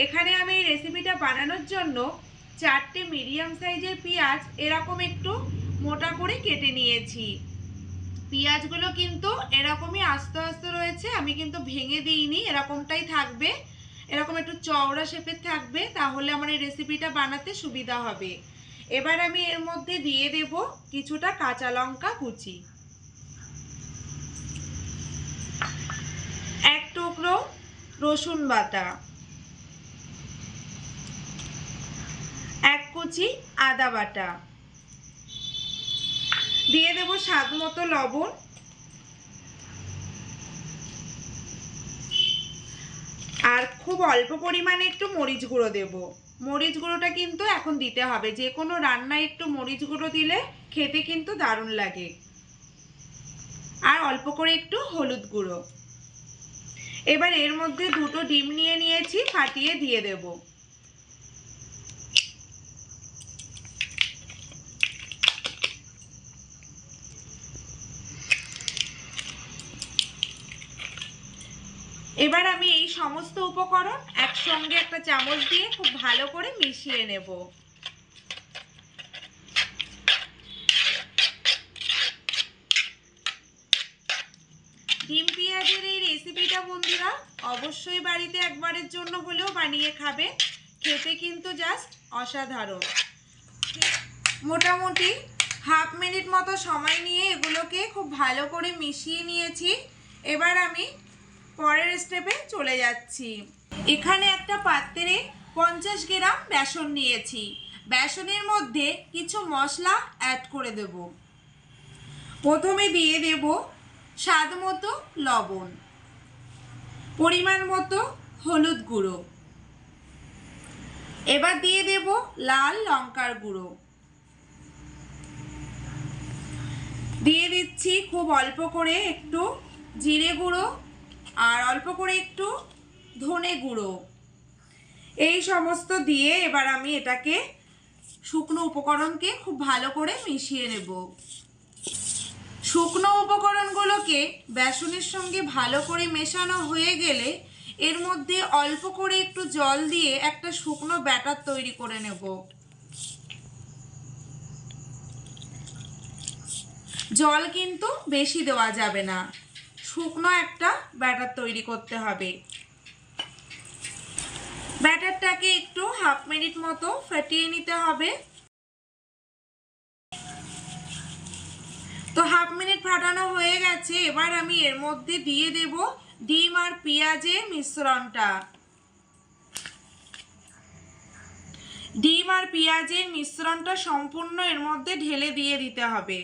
এখানে আমি এই রেসিপিটা বানানোর জন্য 4টে মিডিয়াম সাইজের পেঁয়াজ এরকম একটু মোটা করে কেটে নিয়েছি। পেঁয়াজগুলো কিন্তু এরকমই আস্তে আস্তে রয়েছে, আমি কিন্তু ভেঙে দিইনি, এরকমটাই থাকবে, এরকম একটু চওড়া শেপের থাকবে, তাহলে আমার এই রেসিপিটা বানাতে সুবিধা হবে। এবার আমি এর মধ্যে দিয়ে দেব কিছুটা কাঁচা লঙ্কা কুচি, এক টুকরো রসুন বাটা, এক কুচি আদা বাটা, দিয়ে দেব স্বাদ মতো লবণ, আর খুব অল্প পরিমাণে একটু মরিচ গুঁড়ো দেব। মরিচ গুঁড়োটা কিন্তু এখন দিতে হবে, যে কোনো রান্নায় একটু মরিচ গুঁড়ো দিলে খেতে কিন্তু দারুণ লাগে। আর অল্প করে একটু হলুদ গুঁড়ো। এবার এর মধ্যে দুটো ডিম নিয়ে নিয়েছি, ফাটিয়ে দিয়ে দেব। এবার আমি এই সমস্ত উপকরণ একসঙ্গে একটা চামচ দিয়ে খুব ভালো করে মিশিয়ে নেব। ডিম পেঁয়াজের এই রেসিপিটা বন্ধুরা অবশ্যই বাড়িতে একবারের জন্য হলেও বানিয়ে খাবে, খেতে কিন্তু জাস্ট অসাধারণ। মোটামুটি হাফ মিনিট মতো সময় নিয়ে এগুলোকে খুব ভালো করে মিশিয়ে নিয়েছি। এবার আমি পরের স্টেপে চলে যাচ্ছি। এখানে একটা পাত্রে 50 গ্রাম বেসন নিয়েছি। বেসনের মধ্যে কিছু মশলা অ্যাড করে দেব। প্রথমে দিয়ে দেব স্বাদ মতো লবণ, পরিমাণ মতো হলুদ গুঁড়ো, এবার দিয়ে দেব লাল লঙ্কার গুঁড়ো, দিয়ে দিচ্ছি খুব অল্প করে একটু জিরে গুঁড়ো, আর অল্প করে একটু ধনে গুঁড়ো। এই সমস্ত দিয়ে এবার আমি এটাকে শুকনো উপকরণকে খুব ভালো করে মিশিয়ে নেব। শুকনো উপকরণগুলোকে বেসনের সঙ্গে ভালো করে মেশানো হয়ে গেলে এর মধ্যে অল্প করে একটু জল দিয়ে একটা শুকনো ব্যাটার তৈরি করে নেব। জল কিন্তু বেশি দেওয়া যাবে না, শুকনো একটা ব্যাটার তৈরি করতে হবে। ব্যাটারটাকে একটু হাফ মিনিট মতো ফেটিয়ে নিতে হবে। তো হাফ মিনিট ফাটানো হয়ে গেছে, এবার আমি এর মধ্যে দিয়ে দেব ডিম আর পেঁয়াজের মিশ্রণটা। ডিম আর পেঁয়াজের মিশ্রণটা সম্পূর্ণ এর মধ্যে ঢেলে দিয়ে দিতে হবে।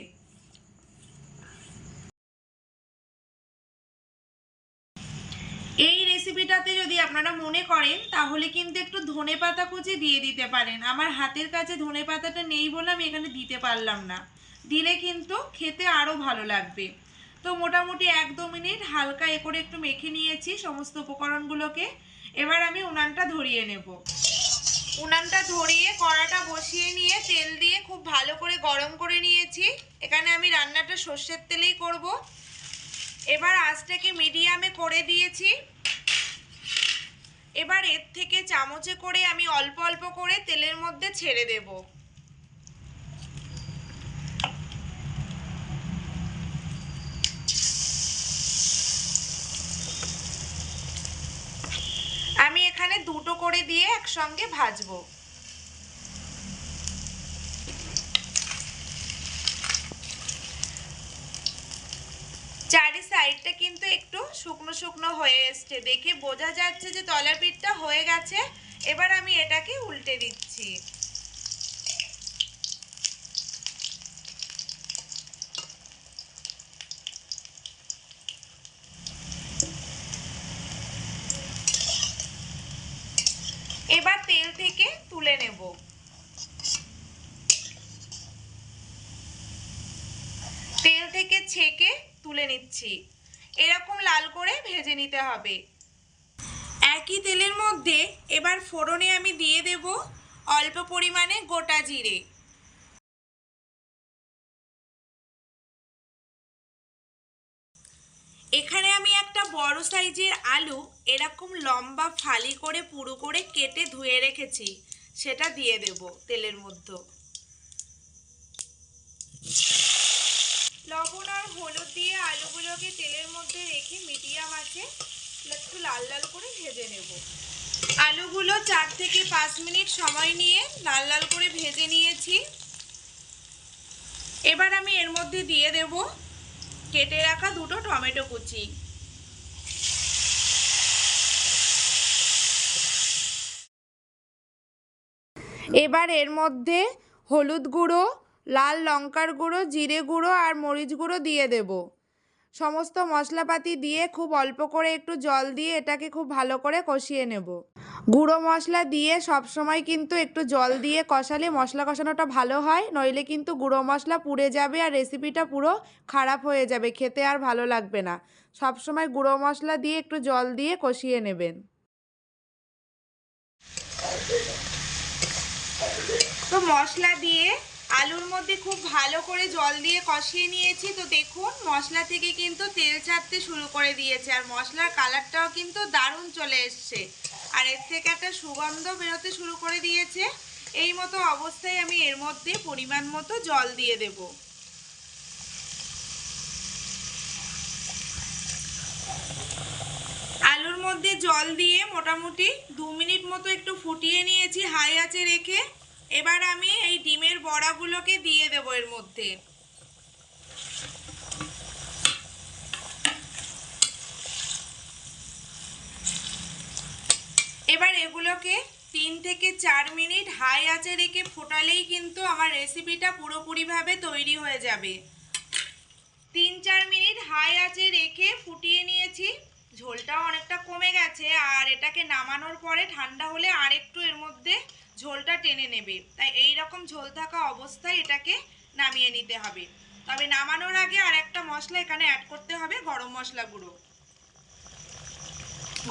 এই রেসিপিটাতে যদি আপনারা মনে করেন তাহলে কিন্তু একটু ধনেপাতা কুচি দিয়ে দিতে পারেন। আমার হাতের কাছে ধনেপাতাটা নেই বলে আমি এখানে দিতে পারলাম না, দিলে কিন্তু খেতে আরও ভালো লাগবে। তো মোটামুটি 1-2 মিনিট হালকা করে একটু মেখে নিয়েছি সমস্ত উপকরণগুলোকে। এবার আমি উনানটা ধরিয়ে নেব। উনানটা ধরিয়ে কড়াটা বসিয়ে নিয়ে তেল দিয়ে খুব ভালো করে গরম করে নিয়েছি। এখানে আমি রান্নাটা সর্ষের তেলেই করব। এবার আঁচটাকে মিডিয়ামে করে দিয়েছি। এবার এর থেকে চামচে করে আমি অল্প অল্প করে তেলের মধ্যে ছেড়ে দেব। আমি এখানে দুটো করে দিয়ে একসঙ্গে ভাজবো। চারি সাইডটা কিন্তু একটু শুকনো শুকনো হয়ে এসছে, দেখে বোঝা যাচ্ছে যে তলার পিঠটা হয়ে গেছে। এবার আমি এটাকে উল্টে দিচ্ছি। এবার তেল থেকে তুলে নেব। তেল থেকে ছেঁকে তুলে নিচ্ছি। এরকম লাল করে ভেজে নিতে হবে। একই তেলের মধ্যে এবার ফোড়নে আমি দিয়ে দেব অল্প পরিমাণে গোটা জিরে, এখানে আমি একটা বড় সাইজের আলু এরকম লম্বা ফালি করে পুরো করে কেটে ধুয়ে রেখেছি, সেটা দিয়ে দেব তেলের মধ্যে। লবণ আর হলুদ দিয়ে আলুগুলোকে তেলের মধ্যে রেখে মিডিয়াম আঁচে একটু লাল লাল করে ভেজে নেব। আলুগুলো 4 থেকে 5 মিনিট সময় নিয়ে লাল লাল করে ভেজে নিয়েছি। এবার আমি এর মধ্যে দিয়ে দেব কেটে রাখা 2টো টমেটো কুচি। এবার এর মধ্যে হলুদ গুঁড়ো, লাল লঙ্কার গুঁড়ো, জিরে গুঁড়ো আর মরিচ গুঁড়ো দিয়ে দেব। সমস্ত মশলাপাতি দিয়ে খুব অল্প করে একটু জল দিয়ে এটাকে খুব ভালো করে কষিয়ে নেব। গুঁড়ো মশলা দিয়ে সব সময় কিন্তু একটু জল দিয়ে কষালে মশলা কষানোটা ভালো হয়, নইলে কিন্তু গুঁড়ো মশলা পুড়ে যাবে আর রেসিপিটা পুরো খারাপ হয়ে যাবে, খেতে আর ভালো লাগবে না। সব সময় গুঁড়ো মশলা দিয়ে একটু জল দিয়ে কষিয়ে নেবেন। তো মশলা দিয়ে আলুর মধ্যে খুব ভালো করে জল দিয়ে কষিয়ে নিয়েছি। তো দেখুন মশলা থেকে কিন্তু তেল ছাড়তে শুরু করে দিয়েছে আর মশলার কালারটাও কিন্তু দারুণ চলে এসছে আর এর থেকে একটা সুগন্ধ বেরোতে শুরু করে দিয়েছে। এই মতো অবস্থায় আমি এর মধ্যে পরিমাণ মতো জল দিয়ে দেব। আলুর মধ্যে জল দিয়ে মোটামুটি 2 মিনিট মতো একটু ফুটিয়ে নিয়েছি হাই আঁচে রেখে। এবার আমি এই ডিমের বড়াগুলোকে দিয়ে দেব এর মধ্যে। এবার এগুলোকে 3 থেকে 4 মিনিট হাই আঁচে রেখে ফোটালেই কিন্তু আমার রেসিপিটা পুরোপুরিভাবে তৈরি হয়ে যাবে। 3-4 মিনিট হাই আঁচে রেখে ফুটিয়ে নিয়েছি, ঝোলটাও অনেকটা কমে গেছে আর এটাকে নামানোর পরে ঠান্ডা হলে আর একটু এর মধ্যে ঝোলটা টেনে নেবে, তাই এই রকম ঝোল থাকা অবস্থায় এটাকে নামিয়ে নিতে হবে। তবে নামানোর আগে আর একটা মশলা এখানে অ্যাড করতে হবে, গরম মশলা গুঁড়ো।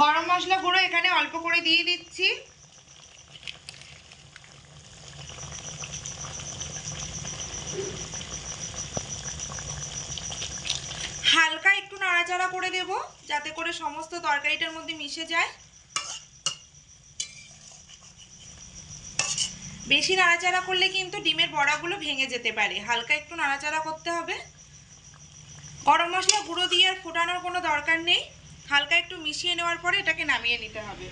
গরম মশলা গুঁড়ো এখানে অল্প করে দিয়ে দিচ্ছি। হালকা একটু নাড়াচাড়া করে দেব যাতে করে সমস্ত তরকারিটার মধ্যে মিশে যায়। বেশি নাড়াচাড়া করলে কিন্তু ডিমের বড়াগুলো ভেঙে যেতে পারে, হালকা একটু নাড়াচাড়া করতে হবে। গরম মশলা গুঁড়ো দিয়ে আর ফোটানোর কোনো দরকার নেই, হালকা একটু মিশিয়ে নেওয়ার পরে এটাকে নামিয়ে নিতে হবে।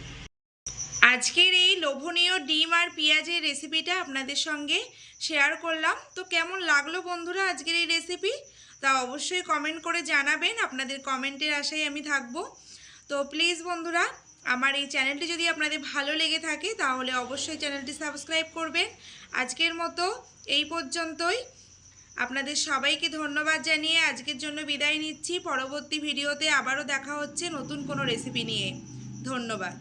আজকের এই লোভনীয় ডিম আর পেঁয়াজের রেসিপিটা আপনাদের সঙ্গে শেয়ার করলাম। তো কেমন লাগলো বন্ধুরা আজকের এই রেসিপি, তা অবশ্যই কমেন্ট করে জানাবেন, আপনাদের কমেন্টের আশায় আমি থাকবো। তো প্লিজ বন্ধুরা আমার এই চ্যানেলটি যদি আপনাদের ভালো লেগে থাকে তাহলে অবশ্যই চ্যানেলটি সাবস্ক্রাইব করবেন। আজকের মতো এই পর্যন্তই, আপনাদের সবাইকে ধন্যবাদ জানিয়ে আজকের জন্য বিদায় নিচ্ছি। পরবর্তী ভিডিওতে আবারও দেখা হচ্ছে নতুন কোনো রেসিপি নিয়ে। ধন্যবাদ।